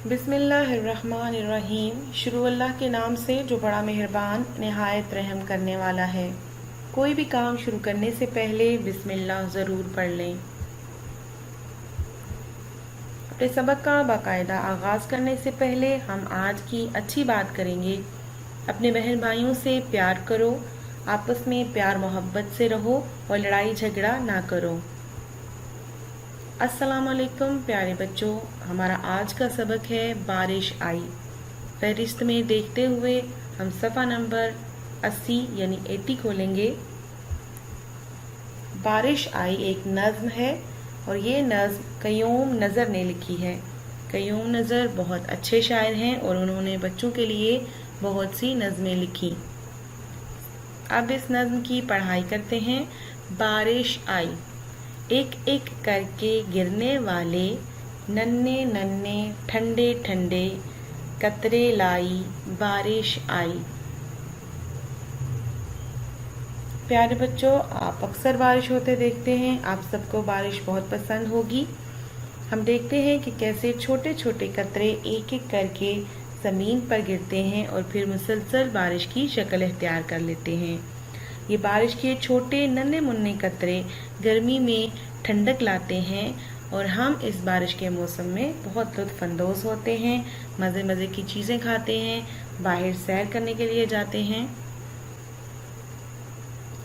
बिस्मिल्लाहिर्रहमानिर्रहीम। शुरू अल्लाह के नाम से जो बड़ा मेहरबान नहायत रहम करने वाला है। कोई भी काम शुरू करने से पहले बिस्मिल्लाह ज़रूर पढ़ लें। अपने सबक का बाकायदा आगाज़ करने से पहले हम आज की अच्छी बात करेंगे। अपने बहन भाइयों से प्यार करो, आपस में प्यार मोहब्बत से रहो और लड़ाई झगड़ा ना करो। अस्सलाम वालेकुम प्यारे बच्चों, हमारा आज का सबक है बारिश आई। फहरिस्त में देखते हुए हम सफ़ा नंबर 80 यानी 80 खोलेंगे। बारिश आई एक नज़्म है और ये नज़्म क़य्यूम नज़र ने लिखी है। क़य्यूम नज़र बहुत अच्छे शायर हैं और उन्होंने बच्चों के लिए बहुत सी नज़में लिखी। अब इस नज़्म की पढ़ाई करते हैं। बारिश आई, एक एक करके गिरने वाले नन्हे नन्हे ठंडे ठंडे कतरे लाई बारिश आई। प्यारे बच्चों, आप अक्सर बारिश होते देखते हैं। आप सबको बारिश बहुत पसंद होगी। हम देखते हैं कि कैसे छोटे छोटे कतरे एक एक करके ज़मीन पर गिरते हैं और फिर मुसलसल बारिश की शक्ल इख्तियार कर लेते हैं। ये बारिश के छोटे नन्हे मुन्ने कतरे गर्मी में ठंडक लाते हैं और हम इस बारिश के मौसम में बहुत लुत्फ़अंदोज़ होते हैं, मज़े मज़े की चीज़ें खाते हैं, बाहर सैर करने के लिए जाते हैं।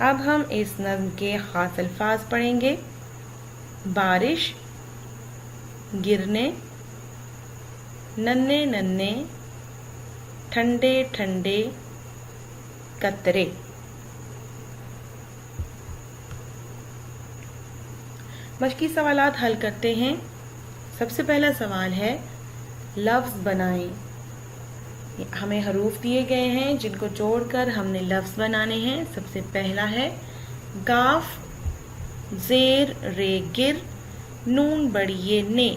अब हम इस नज़्म के ख़ास अल्फाज पढ़ेंगे। बारिश, गिरने, नन्हे नन्हे ठंडे ठंडे कतरे। मश्की सवालात हल करते हैं। सबसे पहला सवाल है लफ्ज़ बनाएं। हमें हरूफ दिए गए हैं जिनको जोड़कर हमने लफ्ज़ बनाने हैं। सबसे पहला है गाफ ज़ेर रे गिर नून बड़िए ने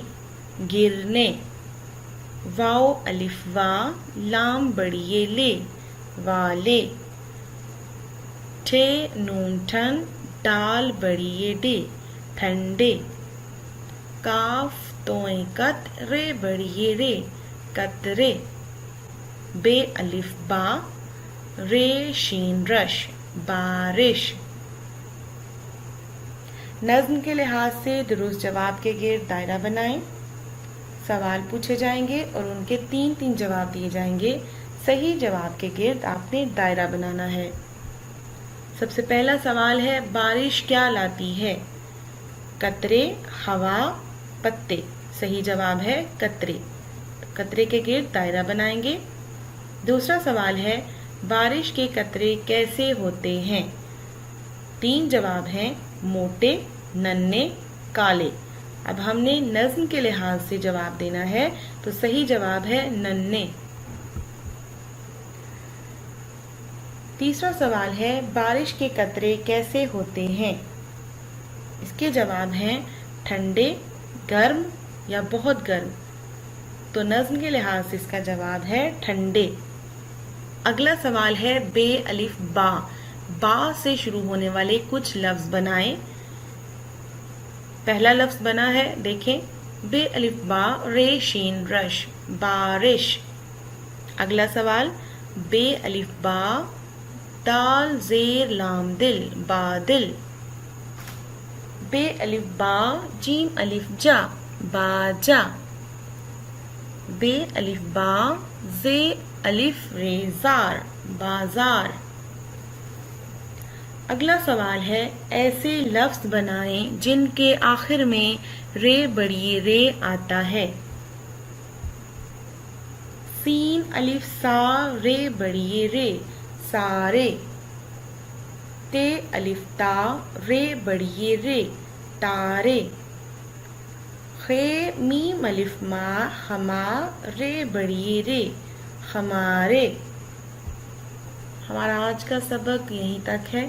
गिरने। वाओ अलिफ वा लाम बड़िए ले वाले। ठे नून ठन डाल बड़िए डे ठंडे। काफ तोए कत रे बड़िए रे कतरे। बे अलिफ बा रे शीन रश बारिश। नज़्म के लिहाज से दुरुस्त जवाब के गिर्द दायरा बनाएं। सवाल पूछे जाएंगे और उनके 3-3 जवाब दिए जाएंगे। सही जवाब के गिर्द आपने दायरा बनाना है। सबसे पहला सवाल है बारिश क्या लाती है? कतरे, हवा, पत्ते। सही जवाब है कतरे। कतरे के गिर्द दायरा बनाएंगे। दूसरा सवाल है बारिश के कतरे कैसे होते हैं? 3 जवाब हैं, मोटे, नन्हे, काले। अब हमने नज़्म के लिहाज से जवाब देना है तो सही जवाब है नन्हे। तीसरा सवाल है बारिश के कतरे कैसे होते हैं? इसके जवाब हैं ठंडे, गर्म या बहुत गर्म। तो नज़्म के लिहाज से इसका जवाब है ठंडे। अगला सवाल है बे अलिफ बा। बा से शुरू होने वाले कुछ लफ्ज़ बनाएं। पहला लफ्ज़ बना है, देखें, बे अलिफ बा रे शीन रश बारिश। अगला सवाल बे अलिफ बा दाल ज़ेर लाम दिल बादिल। बे अलिफ बा जीम अलिफ जा बाजा। बे अलिफ बा जे अलिफ रे जार बाजार। अगला सवाल है ऐसे लफ्ज़ बनाएं जिनके आखिर में रे बड़िए रे आता है। सीन अलिफ सा रे बड़िए रे सारे। ते अलिफ ता रे बड़िए रे तारे। खे मीम अलिफ मा हमा रे बड़िए रे हमारे। हमारा आज का सबक यहीं तक है।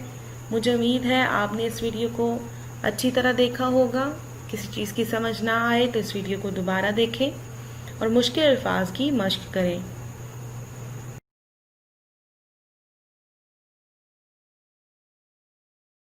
मुझे उम्मीद है आपने इस वीडियो को अच्छी तरह देखा होगा। किसी चीज़ की समझ ना आए तो इस वीडियो को दोबारा देखें और मुश्किल अल्फाज की मश्क करें।